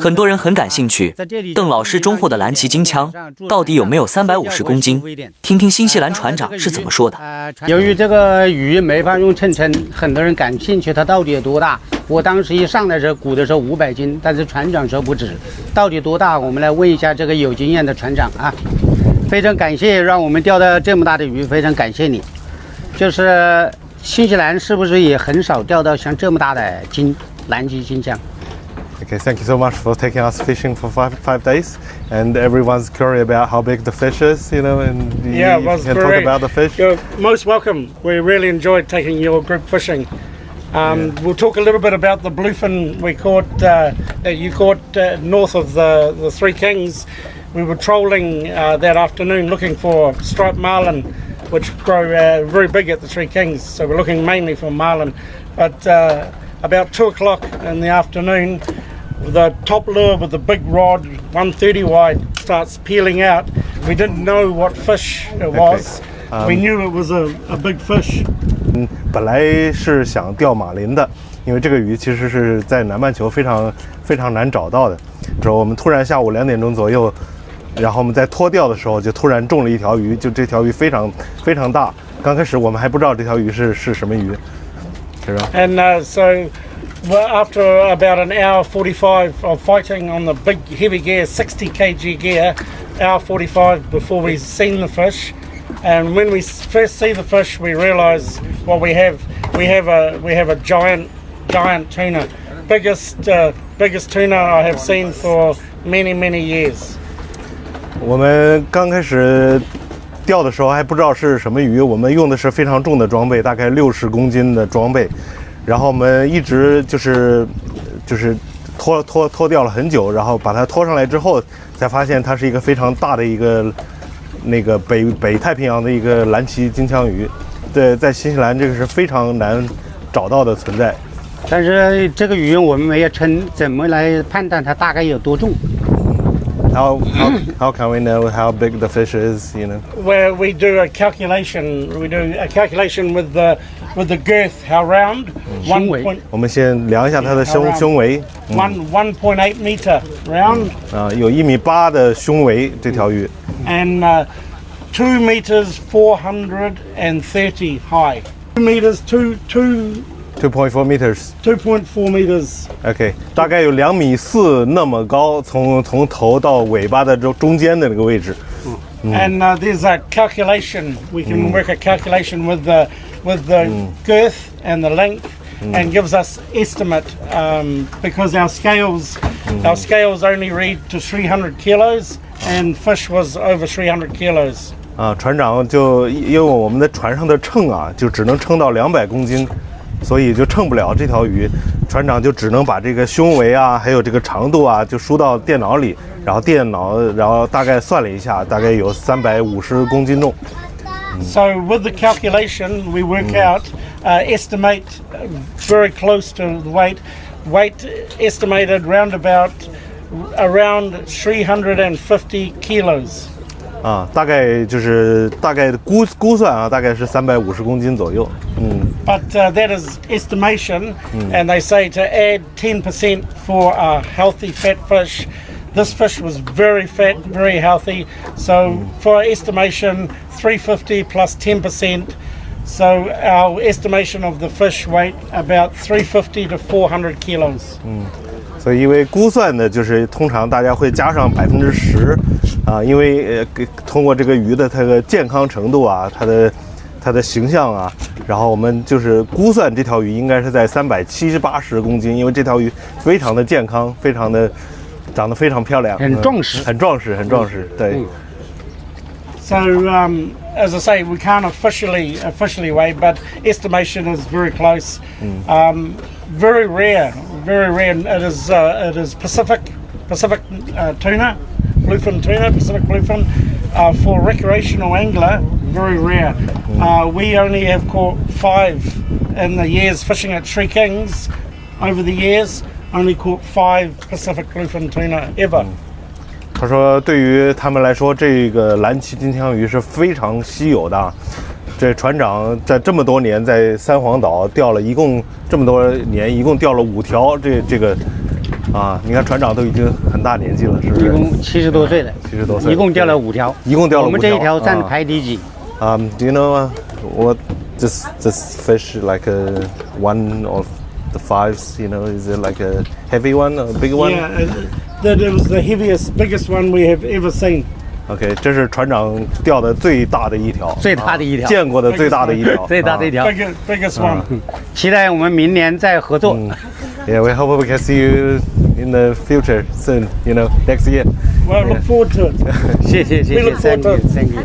很多人很感兴趣，邓老师中获的蓝鳍金枪到底有没有350公斤？听听新西兰船长是怎么说的。由于这个鱼没法用称称，很多人感兴趣它到底有多大。我当时一上来的时候估的时候500斤，但是船长说不止，到底多大？我们来问一下这个有经验的船长啊。非常感谢让我们钓到这么大的鱼，非常感谢你。就是新西兰是不是也很少钓到像这么大的蓝鳍金枪？ Okay, thank you so much for taking us fishing for five days. And everyone's curious about how big the fish is, you know, and you can talk about the fish. You're most welcome. We really enjoyed taking your group fishing. We'll talk a little bit about the bluefin we caught, that you caught north of the Three Kings. We were trolling that afternoon looking for striped marlin, which grow very big at the Three Kings. So we're looking mainly for marlin. But about 2 o'clock in the afternoon, the top lure with the big rod, 130 wide, starts peeling out. We didn't know what fish it was. We knew it was a big fish. 本来是想钓马林的，因为这个鱼其实是在南半球非常难找到的。之后我们突然下午2点钟左右，然后我们在拖钓的时候就突然中了一条鱼，就这条鱼非常大。刚开始我们还不知道这条鱼是什么鱼，是吧？ And so. Well, after about an hour 45 of fighting on the big heavy gear, 60 kg gear, hour 45 before we've seen the fish, and when we first see the fish, we realise what we have. We have a giant tuna, biggest tuna I have seen for many years. 我们刚开始钓的时候还不知道是什么鱼，我们用的是非常重的装备，大概60公斤的装备。 然后我们一直就是拖钓了很久，然后把它拖上来之后，才发现它是一个非常大的一个那个北太平洋的一个蓝鳍金枪鱼。对，在新西兰这个是非常难找到的存在。但是这个鱼我们没有称，怎么来判断它大概有多重？ How can we know how big the fish is? You know. Where we do a calculation, with the girth, how round? 胸围。我们先量一下它的胸围。1.8 meter round. 有1.8米的胸围这条鱼。And 2 meters 430 high. 2 meters 2.4 meters. 2.4 meters. OK， 大概有2.4米那么高，从头到尾巴的中间的那个位置。And there's a calculation. We can work a calculation with the girth and the length, and gives us estimate because our scales only read to 300 kilos, and fish was over 300 kilos. 船长就因为我们的船上的秤啊，就只能称到200公斤。 所以就称不了这条鱼，船长就只能把这个胸围啊，还有这个长度啊，就输到电脑里，然后大概算了一下，大概有350公斤重。So with the calculation, we work out, estimate very close to the weight. Weight estimated around 350 kilos. 大概估算啊，大概是350公斤左右。But that is estimation, and they say to add 10% for a healthy fat fish. This fish was very fat, very healthy. So for estimation, 350 plus 10%. So our estimation of the fish weight about 350 to 400 kilos. 所以因为估算的就是通常大家会加上10%因为通过这个鱼的它的健康程度啊，它的形象啊，然后我们就是估算这条鱼应该是在370-380公斤，因为这条鱼非常的健康，长得非常漂亮，很壮实，很壮实，对。So as I say, we can't officially weigh, but estimation is very close. Very rare. It is Pacific tuna, bluefin tuna, Pacific bluefin. For recreational angler, very rare. We only have caught 5 in the years fishing at Three Kings. Over the years, only caught 5 Pacific bluefin tuna ever. 他说，对于他们来说，这个蓝鳍金枪鱼是非常稀有的。这船长在这么多年在三皇岛钓了，一共这么多年，一共钓了5条这个啊，你看船长都已经很大年纪了，是不是？一共70多岁了70多岁，一共钓了5条，一共钓了5条。我们这一条占排第几？Do you know what this fish like one of the fives? You know, is it like a heavy one, a big one? Yeah, that it was the heaviest, biggest one we have ever seen. OK， 这是船长钓的最大的一条，最大的一条，见过的最大的一条，最大的一条。Biggest one. 期待我们明年再合作。Yeah, we hope we can see you in the future soon. You know, next year. Well, look forward to it. 谢谢谢谢 We look forward to it. Thank you.